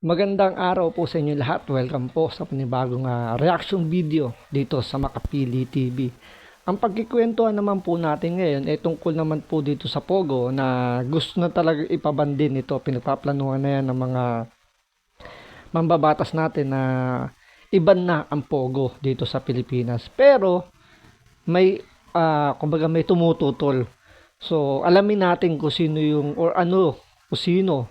Magandang araw po sa inyo lahat. Welcome po sa panibagong reaction video dito sa Makapili TV. Ang pagkikwentuhan naman po natin ngayon ay tungkol naman po dito sa Pogo na gusto na talaga ipabandin ito. Pinagpaplanuhan na yan ng mga mambabatas natin na iban na ang Pogo dito sa Pilipinas. Pero may kumbaga may tumututol. So alamin natin kung sino yung or ano kung sino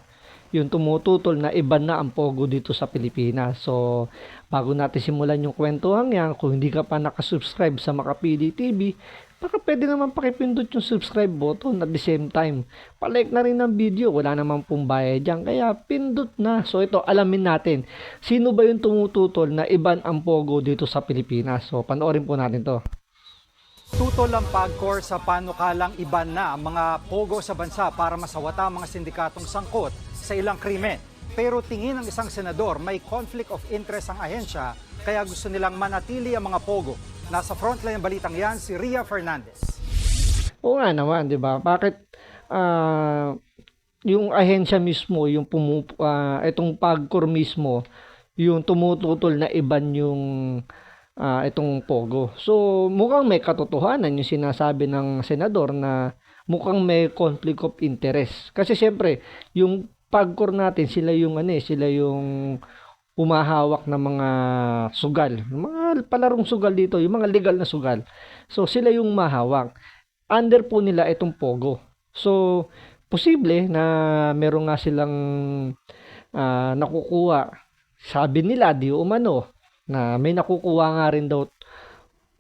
yung tumututol na iba na ang Pogo dito sa Pilipinas. So, bago natin simulan yung kwentuhan yan, kung hindi ka pa nakasubscribe sa Makapili TV, baka pwede naman pakipindot yung subscribe button at the same time. Palike na rin ng video, wala naman pong bayad dyan, kaya pindot na. So, ito, alamin natin, sino ba yung tumututol na iban ang Pogo dito sa Pilipinas? So, panoorin po natin to. Tutol ang PAGCOR sa panukalang iban na ang mga pogo sa bansa para masawata ang mga sindikatong sangkot sa ilang krimen. Pero tingin ng isang senador, may conflict of interest ang ahensya kaya gusto nilang manatili ang mga pogo. Nasa frontline ng balitang yan si Ria Fernandez. Oo nga naman, di ba? Bakit yung ahensya mismo, yung itong PAGCOR mismo, yung tumututol na iban yung itong Pogo. So, mukhang may katotohanan yung sinasabi ng senador na mukhang may conflict of interest. Kasi siyempre, yung PAGCOR natin, sila yung sila yung umahawak ng mga sugal. Mga palarong sugal dito, yung mga legal na sugal. So, sila yung mahawak. Under po nila itong Pogo. So, posible na meron nga silang nakukuha. Sabi nila, di umano, na may nakukuha nga rin daw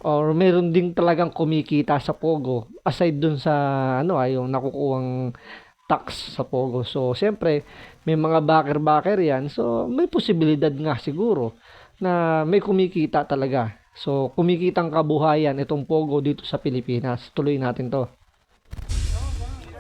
or meron ding talagang kumikita sa Pogo aside dun sa yung nakukuhang tax sa Pogo. So, siyempre, may mga backer yan. So, may posibilidad nga siguro na may kumikita talaga. So, kumikitang kabuhayan itong Pogo dito sa Pilipinas. Tuloy natin to.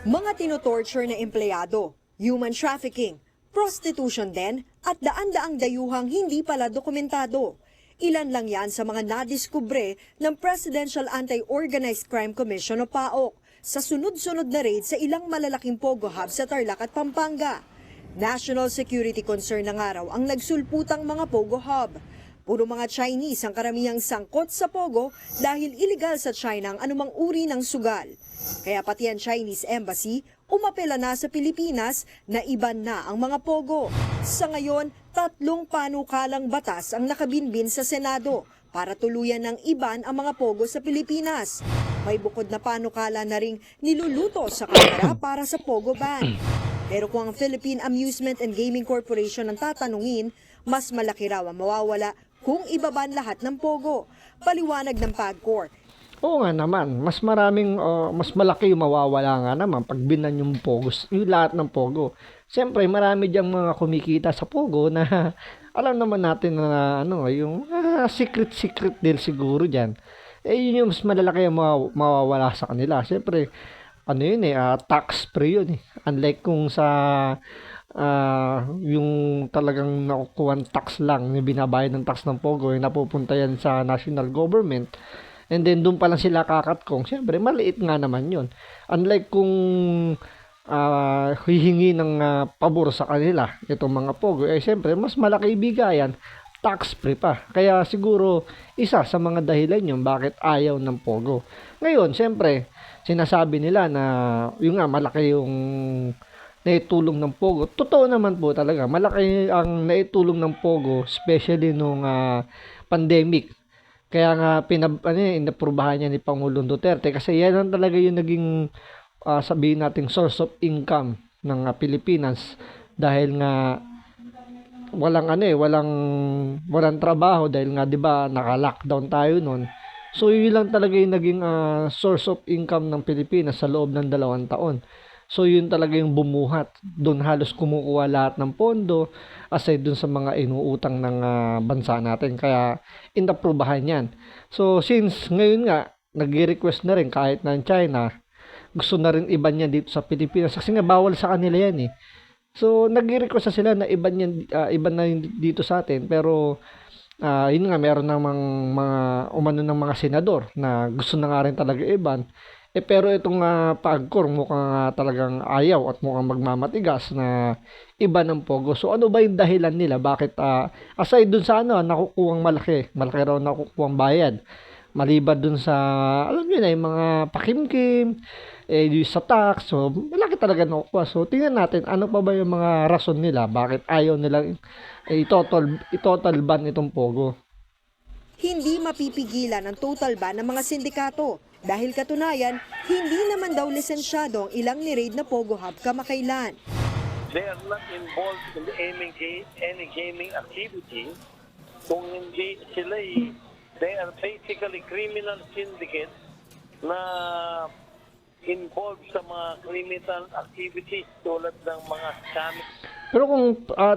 Mga tinotorture na empleyado, human trafficking, prostitution din at daan-daang dayuhang hindi pala dokumentado. Ilan lang yan sa mga nadiskubre ng Presidential Anti-Organized Crime Commission o PAOC sa sunod-sunod na raid sa ilang malalaking Pogo hub sa Tarlac at Pampanga. National security concern na nga raw ang nagsulputang mga Pogo hub. Puro mga Chinese ang karamihang sangkot sa Pogo dahil iligal sa China ang anumang uri ng sugal. Kaya pati ang Chinese Embassy umapela na sa Pilipinas na iban na ang mga Pogo. Sa ngayon, 3 panukalang batas ang nakabinbin sa Senado para tuluyan ng iban ang mga Pogo sa Pilipinas. May bukod na panukala na ring niluluto sa Kamara para sa Pogo ban. Pero kung ang Philippine Amusement and Gaming Corporation ang tatanungin, mas malaki raw ang mawawala kung ibaban lahat ng Pogo. Paliwanag ng PAGCOR. Oo nga naman, mas malaki yung mawawala nga naman pag binan yung Pogo, yung lahat ng Pogo. Siyempre, marami diyang mga kumikita sa Pogo na alam naman natin na yung secret deal siguro diyan. Yun yung mas malalaki yung mawawala sa kanila. Siyempre, tax free yun eh. Unlike kung sa yung talagang nakukuha tax lang, yung binabayad ng tax ng Pogo, yung napupunta yan sa national government. And then, doon pa lang sila kakatkong. Siyempre, maliit nga naman yun. Unlike kung hihingi ng pabor sa kanila, itong mga Pogo, siyempre, mas malaki bigayan, tax-free pa. Kaya siguro, isa sa mga dahilan yun, bakit ayaw ng Pogo. Ngayon, siyempre, sinasabi nila na, yung malaki yung naitulong ng Pogo. Totoo naman po talaga, malaki ang naitulong ng Pogo, especially nung pandemic. Kaya nga inaprubahan niya ni Pangulong Duterte kasi yan ang talaga yung naging sabihin nating source of income ng Pilipinas dahil nga walang trabaho dahil nga 'di ba naka-lockdown tayo noon. So yun lang talaga yung naging source of income ng Pilipinas sa loob ng 2 taon. So yun talaga yung bumuhat. Doon halos kumukuha lahat ng pondo aside dun sa mga inuutang ng bansa natin. Kaya inaprubahan yan. So since ngayon nga, nag-request na rin kahit na China, gusto na rin iban yan dito sa Pilipinas. Kasi nga bawal sa kanila yan eh. So nag-request na sila na iban na dito sa atin. Pero yun nga, meron namang mga umano ng mga senador na gusto na nga rin talaga iban. Pero itong PAGCOR mukhang talagang ayaw at mukhang magmamatigas na iba ng Pogo. So ano ba yung dahilan nila? Bakit aside dun sa nakukuhang malaki raw nakukuhang bayad. Maliban dun sa, alam niyo na, yung mga pakimkim, yung sa tax, so malaki talaga nakukuha. So tingnan natin, ano pa ba yung mga rason nila? Bakit ayaw nilang i-total ban itong Pogo? Hindi mapipigilan ang total ban ng mga sindikato dahil katunayan, hindi naman daw lisensyado ang ilang ni-raid na Pogo Hub kamakailan. They are not involved in any gaming activity. Kung hindi sila they are basically criminal syndicates na involved sa mga criminal activities tulad ng mga scamming. Pero kung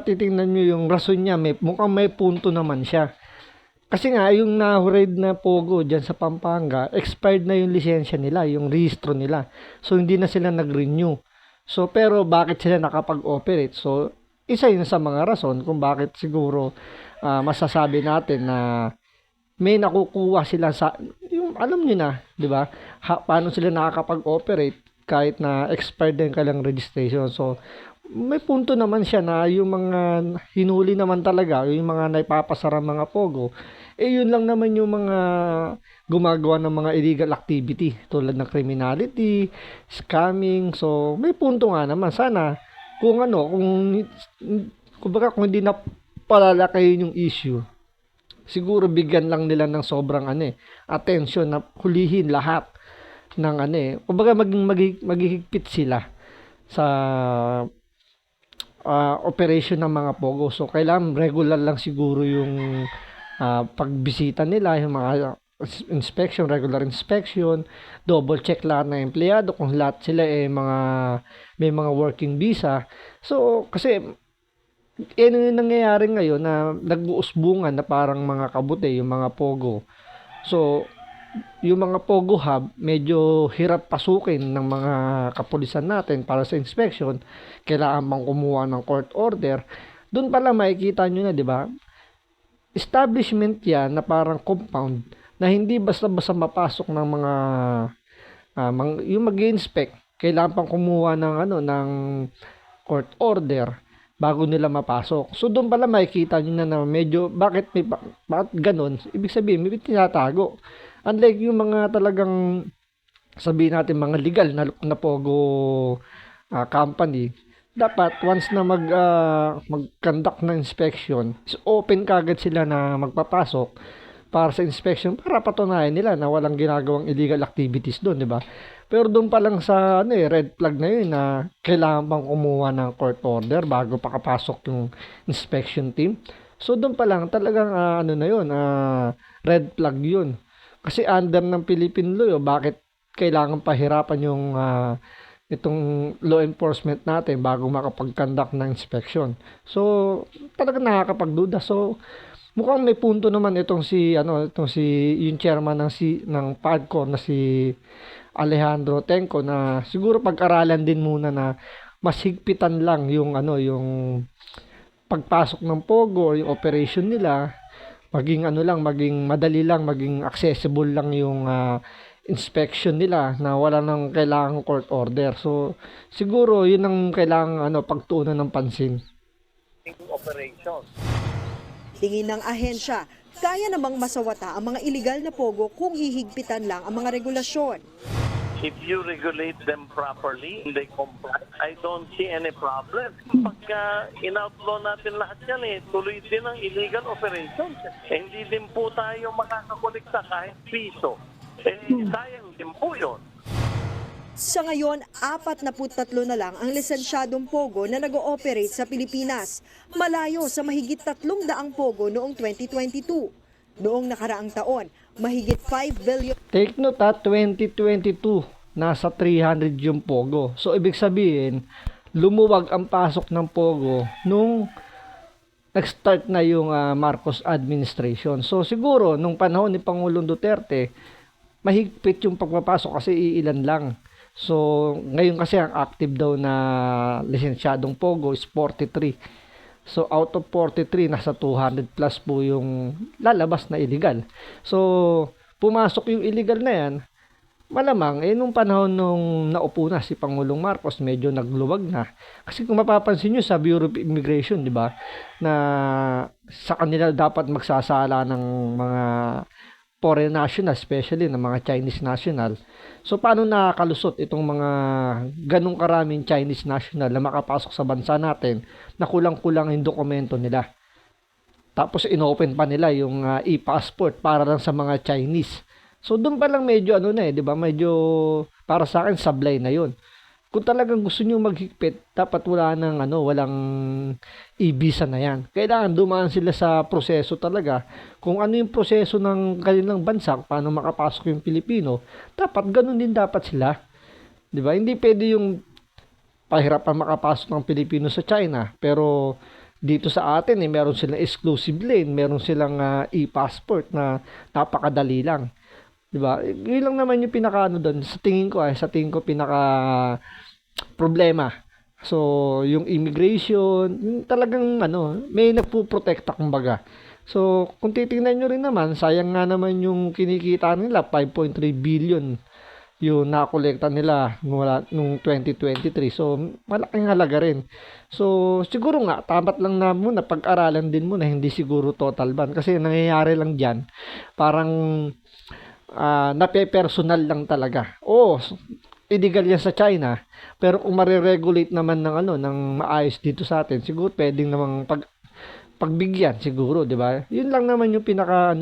titingnan nyo yung rason niya, mukhang may punto naman siya. Kasi nga, yung na-raid na Pogo dyan sa Pampanga, expired na yung lisensya nila, yung rehistro nila. So, hindi na sila nag-renew. So, pero bakit sila nakapag-operate? So, isa yun sa mga rason kung bakit siguro masasabi natin na may nakukuha sila sa, yung alam nyo na, di ba? Paano sila nakakapag-operate kahit na expired din kailang registration. So, may punto naman siya na yung mga hinuli naman talaga, yung mga naipapasara mga Pogo, yun lang naman yung mga gumagawa ng mga illegal activity tulad ng criminality, scamming. So, may punto nga naman. Sana, kung kung hindi na palalakayin yung issue, siguro bigyan lang nila ng sobrang attention na hulihin lahat ng kumbaga maghihigpit sila sa operation ng mga Pogo. So kailangan regular lang siguro yung pagbisita nila, yung mga inspection, regular inspection, double check lahat ng empleyado kung lahat sila may mga working visa. So kasi ano yung nangyayari ngayon na nag-uusbungan na parang mga kabute yung mga Pogo. So, yung mga Pogo Hub, medyo hirap pasukin ng mga kapulisan natin para sa inspection. Kailangan bang kumuha ng court order. Doon pala makikita nyo na, di ba? Establishment yan na parang compound na hindi basta-basta mapasok ng mga yung mag-inspect. Kailangan pang kumuha ng court order bago nila mapasok. So doon pala makikita nyo na medyo bakit ganun, ibig sabihin may tinatago. Unlike yung mga talagang sabihin natin mga legal na Pogo company, dapat once na mag-conduct ng inspection, is open kagad sila na magpapasok para sa inspection para patunayan nila na walang ginagawang illegal activities doon, di ba? Pero doon pa lang sa red flag na yun na kailangan pang kumuha ng court order bago pakapasok yung inspection team. So doon pa lang talagang red flag yun. Kasi under ng Philippine law, bakit kailangan pahirapan yung itong law enforcement natin bago makapag-conduct ng inspection. So talagang nakakapagduda. So mukhang may punto naman itong yung chairman ng PAGCOR na si Alejandro Tenco na siguro pag-aralan din muna na mas higpitan lang yung pagpasok ng Pogo, yung operation nila, maging madali lang, maging accessible lang yung inspection nila na wala nang kailangang court order. So siguro yun ang kailangang pagtuunan ng pansin. Operation. Tingin ng ahensya, kaya namang masawata ang mga iligal na Pogo kung hihigpitan lang ang mga regulasyon. If you regulate them properly and they comply, I don't see any problem. Pagka in-outlaw natin lahat yan, tuloy din ang illegal operations. Hindi din po tayo makakakolekta kahit piso. Sayang din po yun. Sa ngayon, 43 na lang ang lisensyadong Pogo na nag-ooperate sa Pilipinas, malayo sa mahigit 300 Pogo noong 2022. Noong nakaraang taon, mahigit 5 billion. Take note 2022, nasa 300 yung Pogo. So ibig sabihin, lumuwag ang pasok ng Pogo nung nag-start na yung Marcos administration. So siguro, nung panahon ni Pangulong Duterte, mahigpit yung pagpapasok kasi iilan lang. So, ngayon kasi ang active daw na lisensyadong Pogo is 43. So, out of 43, nasa 200 plus po yung lalabas na illegal. So, pumasok yung illegal na yan, malamang, nung panahon nung naupo na si Pangulong Marcos, medyo nagluwag na. Kasi kung mapapansin nyo sa Bureau of Immigration, di ba, na sa kanila dapat magsasala ng mga foreign national, especially ng mga Chinese national. So, paano nakakalusot itong mga ganong karaming Chinese national na makapasok sa bansa natin na kulang-kulang yung dokumento nila? Tapos, inopen pa nila yung e-passport para lang sa mga Chinese. So, doon pa lang medyo di ba? Medyo, para sa akin, sablay na yun. Kung talagang gusto nyo maghigpit, dapat walang e-visa na yan. Kailangan dumaan sila sa proseso talaga. Kung ano yung proseso ng kanilang bansa, paano makapasok yung Pilipino, dapat ganun din dapat sila. Di ba? Hindi pwede yung pahirapan makapasok ng Pilipino sa China, pero dito sa atin, meron silang exclusive lane, meron silang e-passport na napakadali lang. Diba? Yun lang naman yung pinaka doon. Sa tingin ko pinaka problema. So, yung immigration, yung talagang may nagpuprotekta kumbaga. So, kung titingnan nyo rin naman, sayang nga naman yung kinikita nila, 5.3 billion yung nakolekta nila nung 2023. So, malaking halaga rin. So, siguro nga, tapat lang na muna, pag-aralan din muna, hindi siguro total ban. Kasi nangyayari lang dyan, parang nape-personal lang talaga. Illegal yan sa China, pero kung mariregulate naman ng maayos dito sa atin, siguro pwedeng namang pagbigyan siguro, 'di ba? Yun lang naman yung pinaka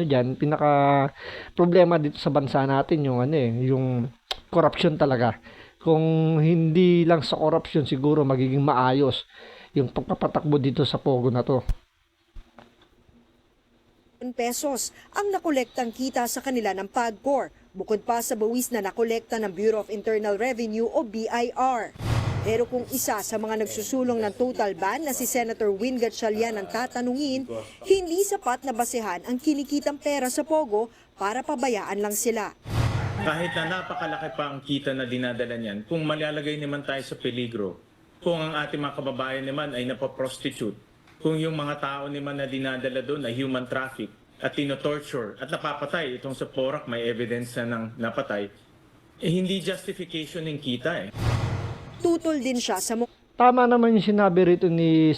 problema dito sa bansa natin, yung yung corruption talaga. Kung hindi lang sa corruption, siguro magiging maayos yung pagpapatakbo dito sa pogo na to. Pesos ang nakolektang kita sa kanila ng PAGCOR, bukod pa sa buwis na nakolekta ng Bureau of Internal Revenue o BIR. Pero kung isa sa mga nagsusulong ng total ban na si Senator Win Gatchalian ang tatanungin, hindi sapat na basehan ang kinikitang pera sa Pogo para pabayaan lang sila. Kahit na napakalaki pa ang kita na dinadala niyan, kung malalagay naman tayo sa peligro, kung ang ating mga kababayan naman ay napaprostitute, kung yung mga tao naman na dinadala doon ay human traffic at tino-torture at napapatay, itong sa Porac may evidence na ng napatay, hindi justification ng kita Tutol din siya sa Tama naman yung sinabi rito ni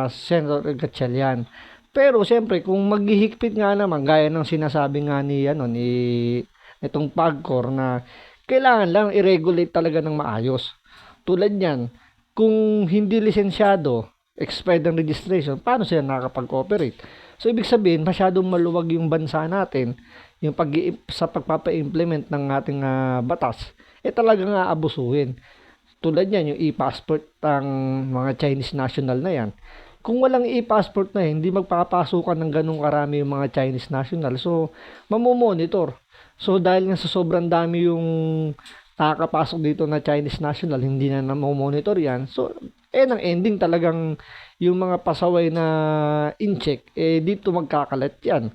Senator Gatchalian. Pero siyempre, kung maghihigpit nga naman, gaya ng sinasabi nga ni itong PAGCOR na kailangan lang i-regulate talaga ng maayos. Tulad niyan, kung hindi lisensyado, expired ang registration, paano sila nakakapag-cooperate? So, ibig sabihin, masyadong maluwag yung bansa natin, yung sa pagpapa-implement ng ating batas, talagang aabusuhin. Tulad yan, yung e-passport ng mga Chinese national na yan. Kung walang e-passport na hindi magpapasukan ng ganung karami yung mga Chinese national. So, mamomonitor. So, dahil nga sa sobrang dami yung nakakapasok dito na Chinese national, hindi na mamomonitor yan. So, ang ending talagang yung mga pasaway na in-check, dito magkakalat yan.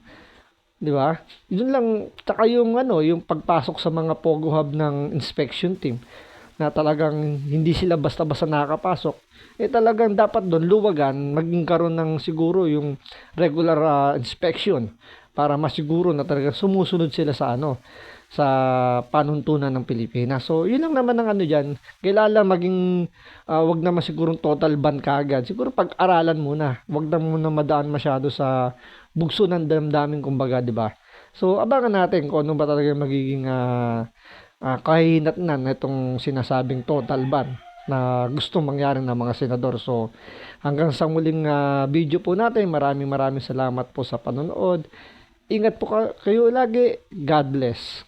Di ba? Yun lang, tsaka yung pagpasok sa mga Pogo Hub ng inspection team, na talagang hindi sila basta-basta nakakapasok, talagang dapat doon luwagan, maging karoon ng siguro yung regular inspection para masiguro na talagang sumusunod sila sa sa panuntunan ng Pilipinas. So, yun lang naman ang dyan. Kailangan maging, wag naman sigurong total ban kaagad. Siguro pag-aralan muna. Wag na muna madaan masyado sa bugso ng damdamin, kumbaga, di ba? So, abangan natin kung ano ba talaga magiging kahinatnan itong sinasabing total ban na gusto mangyari ng mga senador. So, hanggang sa muling video po natin, maraming salamat po sa panonood. Ingat po kayo lagi. God bless.